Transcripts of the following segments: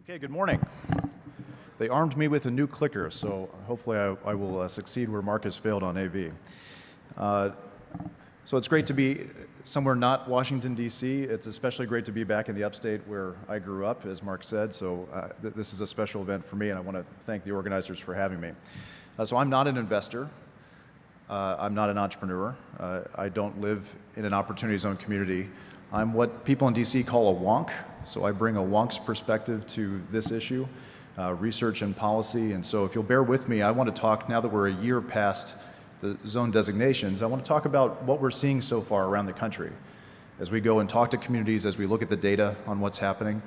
Okay, good morning. They armed me with a new clicker, so hopefully I will succeed where Mark has failed on AV. So it's great to be somewhere not Washington, D.C. It's especially great to be back in the upstate where I grew up, as Mark said, so this is a special event for me, and I want to thank the organizers for having me. So I'm not an investor. I'm not an entrepreneur. I don't live in an opportunity zone community. I'm what people in DC call a wonk, so I bring a wonk's perspective to this issue, research and policy, and so if you'll bear with me, I want to talk, now that we're a year past the zone designations, I want to talk about what we're seeing so far around the country as we go and talk to communities, as we look at the data on what's happening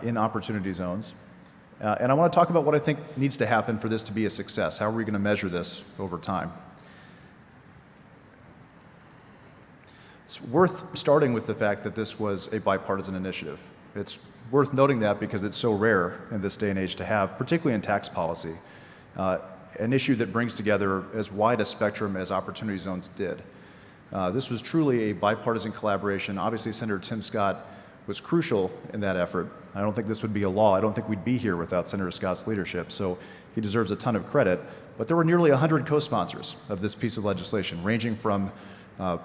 in opportunity zones. And I want to talk about what I think needs to happen for this to be a success. How are we going to measure this over time? It's worth starting with the fact that this was a bipartisan initiative. It's worth noting that because it's so rare in this day and age to have, particularly in tax policy, an issue that brings together as wide a spectrum as opportunity zones did. This was truly a bipartisan collaboration. Obviously, Senator Tim Scott was crucial in that effort. I don't think this would be a law. I don't think we'd be here without Senator Scott's leadership, so he deserves a ton of credit. But there were nearly 100 co-sponsors of this piece of legislation, ranging from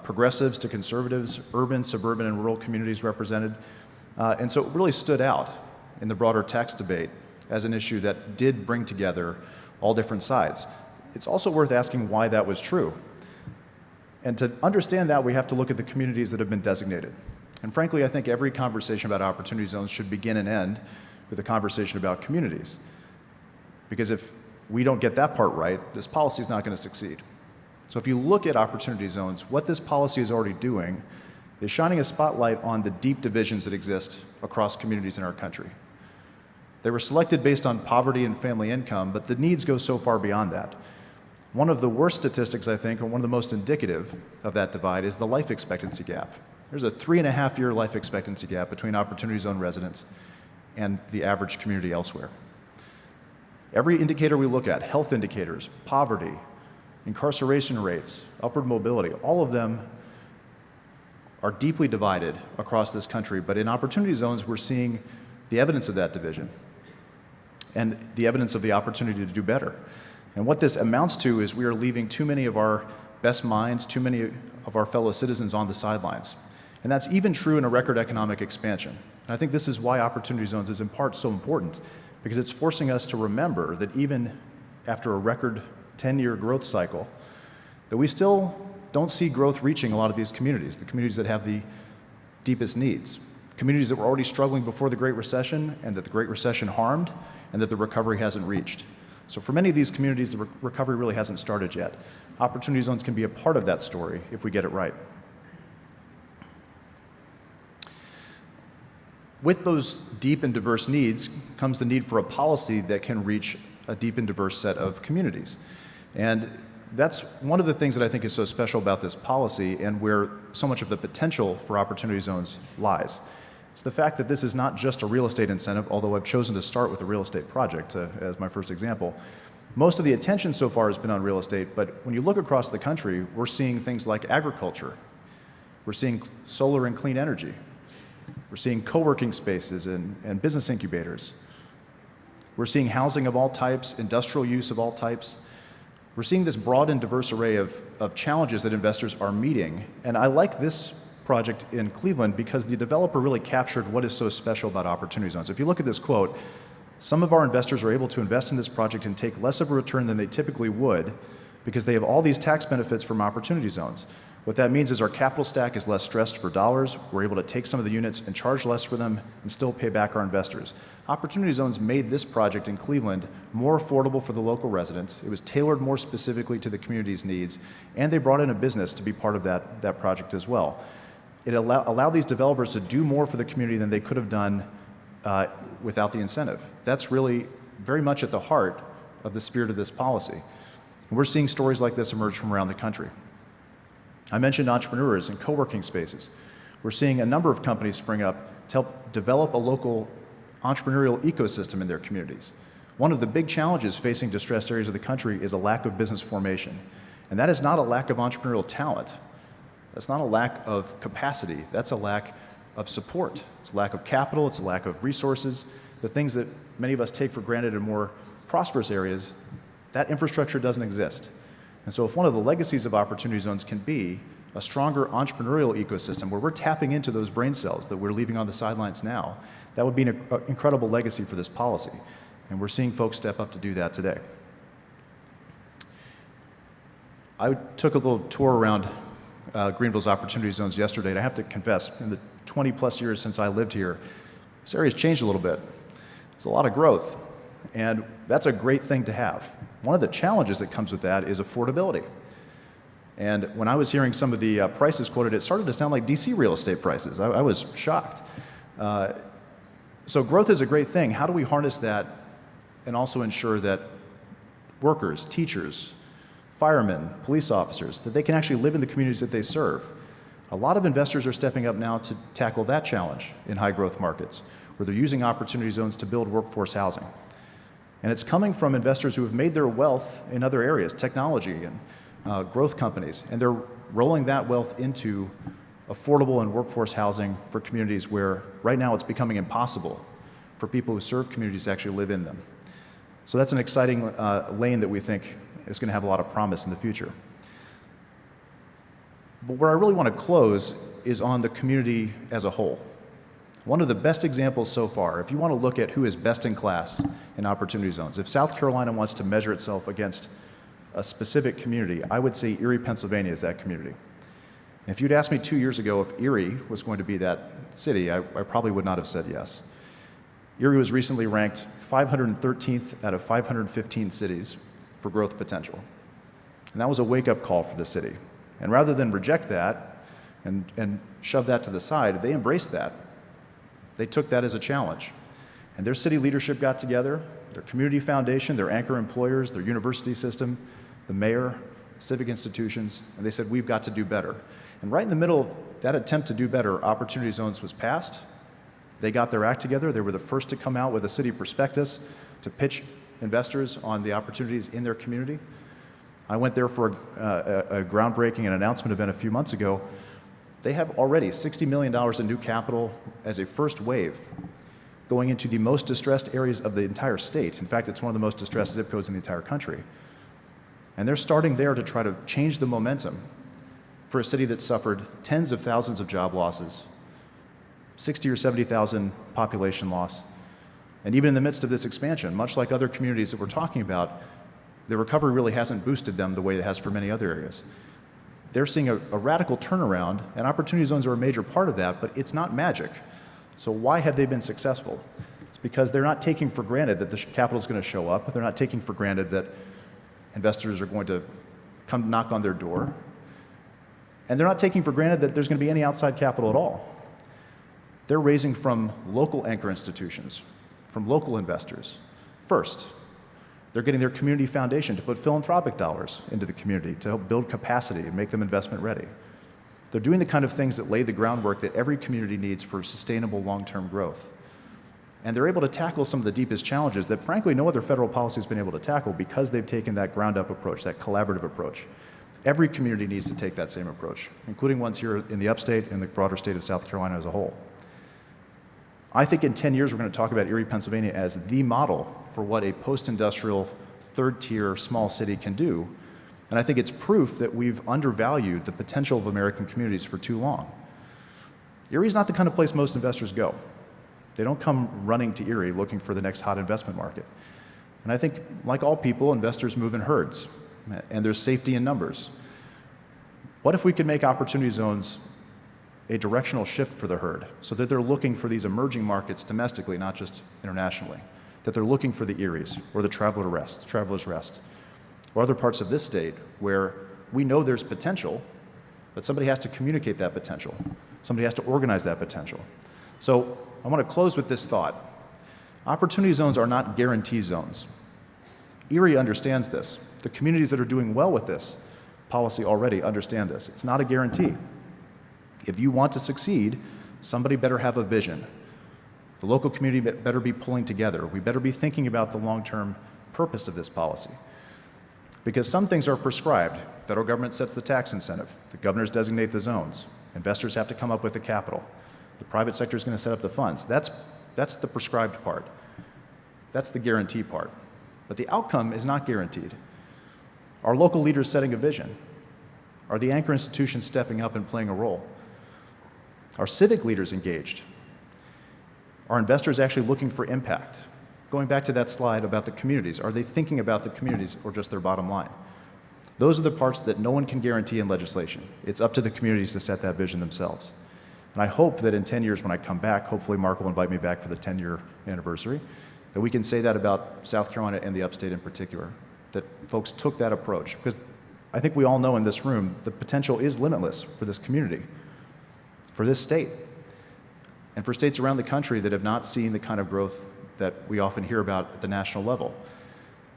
progressives to conservatives, urban, suburban, and rural communities represented. And so it really stood out in the broader tax debate as an issue that did bring together all different sides. It's also worth asking why that was true. And to understand that, we have to look at the communities that have been designated. And frankly, I think every conversation about opportunity zones should begin and end with a conversation about communities. Because if we don't get that part right, this policy is not going to succeed. So if you look at opportunity zones, what this policy is already doing is shining a spotlight on the deep divisions that exist across communities in our country. They were selected based on poverty and family income, but the needs go so far beyond that. One of the worst statistics, I think, or one of the most indicative of that divide is the life expectancy gap. There's a 3.5-year life expectancy gap between opportunity zone residents and the average community elsewhere. Every indicator we look at, health indicators, poverty, incarceration rates, upward mobility, all of them are deeply divided across this country, but in opportunity zones, we're seeing the evidence of that division and the evidence of the opportunity to do better. And what this amounts to is we are leaving too many of our best minds, too many of our fellow citizens on the sidelines. And that's even true in a record economic expansion. And I think this is why opportunity zones is in part so important, because it's forcing us to remember that even after a record 10-year growth cycle, that we still don't see growth reaching a lot of these communities, the communities that have the deepest needs, communities that were already struggling before the Great Recession and that the Great Recession harmed and that the recovery hasn't reached. So for many of these communities, the recovery really hasn't started yet. Opportunity zones can be a part of that story if we get it right. With those deep and diverse needs comes the need for a policy that can reach a deep and diverse set of communities. And that's one of the things that I think is so special about this policy and where so much of the potential for opportunity zones lies. It's the fact that this is not just a real estate incentive, although I've chosen to start with a real estate project as my first example. Most of the attention so far has been on real estate, but when you look across the country, we're seeing things like agriculture. We're seeing solar and clean energy. We're seeing co-working spaces and business incubators. We're seeing housing of all types, industrial use of all types. We're seeing this broad and diverse array of challenges that investors are meeting. And I like this project in Cleveland because the developer really captured what is so special about opportunity zones. If you look at this quote, some of our investors are able to invest in this project and take less of a return than they typically would because they have all these tax benefits from opportunity zones. What that means is our capital stack is less stressed for dollars. We're able to take some of the units and charge less for them and still pay back our investors. Opportunity zones made this project in Cleveland more affordable for the local residents. It was tailored more specifically to the community's needs, and they brought in a business to be part of that project as well. It allowed these developers to do more for the community than they could have done without the incentive. That's really very much at the heart of the spirit of this policy. And we're seeing stories like this emerge from around the country. I mentioned entrepreneurs and co-working spaces. We're seeing a number of companies spring up to help develop a local entrepreneurial ecosystem in their communities. One of the big challenges facing distressed areas of the country is a lack of business formation. And that is not a lack of entrepreneurial talent. That's not a lack of capacity. That's a lack of support. It's a lack of capital. It's a lack of resources. the things that many of us take for granted in more prosperous areas, that infrastructure doesn't exist. And so if one of the legacies of opportunity zones can be a stronger entrepreneurial ecosystem where we're tapping into those brain cells that we're leaving on the sidelines now, that would be an incredible legacy for this policy. And we're seeing folks step up to do that today. I took a little tour around Greenville's opportunity zones yesterday, and I have to confess, in the 20 plus years since I lived here, this area's changed a little bit. There's a lot of growth, and that's a great thing to have. One of the challenges that comes with that is affordability. And when I was hearing some of the prices quoted, it started to sound like DC real estate prices. I was shocked. So growth is a great thing. How do we harness that and also ensure that workers, teachers, firemen, police officers, that they can actually live in the communities that they serve? A lot of investors are stepping up now to tackle that challenge in high growth markets, where they're using opportunity zones to build workforce housing. And it's coming from investors who have made their wealth in other areas, technology and growth companies, and they're rolling that wealth into affordable and workforce housing for communities where right now it's becoming impossible for people who serve communities to actually live in them. So that's an exciting lane that we think is going to have a lot of promise in the future. But where I really want to close is on the community as a whole. One of the best examples so far, if you want to look at who is best in class in opportunity zones, if South Carolina wants to measure itself against a specific community, I would say Erie, Pennsylvania is that community. And if you'd asked me 2 years ago if Erie was going to be that city, I probably would not have said yes. Erie was recently ranked 513th out of 515 cities for growth potential. And that was a wake-up call for the city. And rather than reject that and shove that to the side, they embraced that. They took that as a challenge. And their city leadership got together, their community foundation, their anchor employers, their university system, the mayor, civic institutions, and they said, we've got to do better. And right in the middle of that attempt to do better, Opportunity Zones was passed. They got their act together. They were the first to come out with a city prospectus to pitch investors on the opportunities in their community. I went there for a groundbreaking and announcement event a few months ago. They have already $60 million in new capital as a first wave going into the most distressed areas of the entire state. In fact, it's one of the most distressed zip codes in the entire country. And they're starting there to try to change the momentum for a city that suffered tens of thousands of job losses, 60 or 70,000 population loss. And even in the midst of this expansion, much like other communities that we're talking about, the recovery really hasn't boosted them the way it has for many other areas. They're seeing a radical turnaround, and opportunity zones are a major part of that, but it's not magic. So why have they been successful? It's because they're not taking for granted that the capital is going to show up. They're not taking for granted that investors are going to come knock on their door. And they're not taking for granted that there's going to be any outside capital at all. They're raising from local anchor institutions, from local investors first. They're getting their community foundation to put philanthropic dollars into the community to help build capacity and make them investment ready. They're doing the kind of things that lay the groundwork that every community needs for sustainable long-term growth. And they're able to tackle some of the deepest challenges that, frankly, no other federal policy has been able to tackle because they've taken that ground-up approach, that collaborative approach. Every community needs to take that same approach, including ones here in the upstate and the broader state of South Carolina as a whole. I think in 10 years, we're going to talk about Erie, Pennsylvania as the model for what a post-industrial, third-tier small city can do. And I think it's proof that we've undervalued the potential of American communities for too long. Erie's not the kind of place most investors go. They don't come running to Erie looking for the next hot investment market. And I think, like all people, investors move in herds, and there's safety in numbers. What if we could make opportunity zones a directional shift for the herd so that they're looking for these emerging markets domestically, not just internationally, that they're looking for the Eries or the Travelers Rest, or other parts of this state where we know there's potential, but somebody has to communicate that potential. Somebody has to organize that potential. So I want to close with this thought. Opportunity zones are not guarantee zones. Erie understands this. The communities that are doing well with this policy already understand this. It's not a guarantee. If you want to succeed, somebody better have a vision. The local community better be pulling together. We better be thinking about the long-term purpose of this policy. Because some things are prescribed. The federal government sets the tax incentive. The governors designate the zones. Investors have to come up with the capital. The private sector is going to set up the funds. That's the prescribed part. That's the guarantee part. But the outcome is not guaranteed. Are local leaders setting a vision? Are the anchor institutions stepping up and playing a role? Are civic leaders engaged? Are investors actually looking for impact? Going back to that slide about the communities, are they thinking about the communities or just their bottom line? Those are the parts that no one can guarantee in legislation. It's up to the communities to set that vision themselves. And I hope that in 10 years when I come back, hopefully Mark will invite me back for the 10-year anniversary, that we can say that about South Carolina and the upstate in particular, that folks took that approach. Because I think we all know in this room the potential is limitless for this community, for this state, and for states around the country that have not seen the kind of growth that we often hear about at the national level.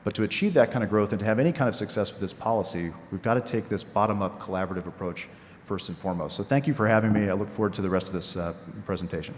But to achieve that kind of growth and to have any kind of success with this policy, we've got to take this bottom-up collaborative approach first and foremost. So thank you for having me. I look forward to the rest of this presentation.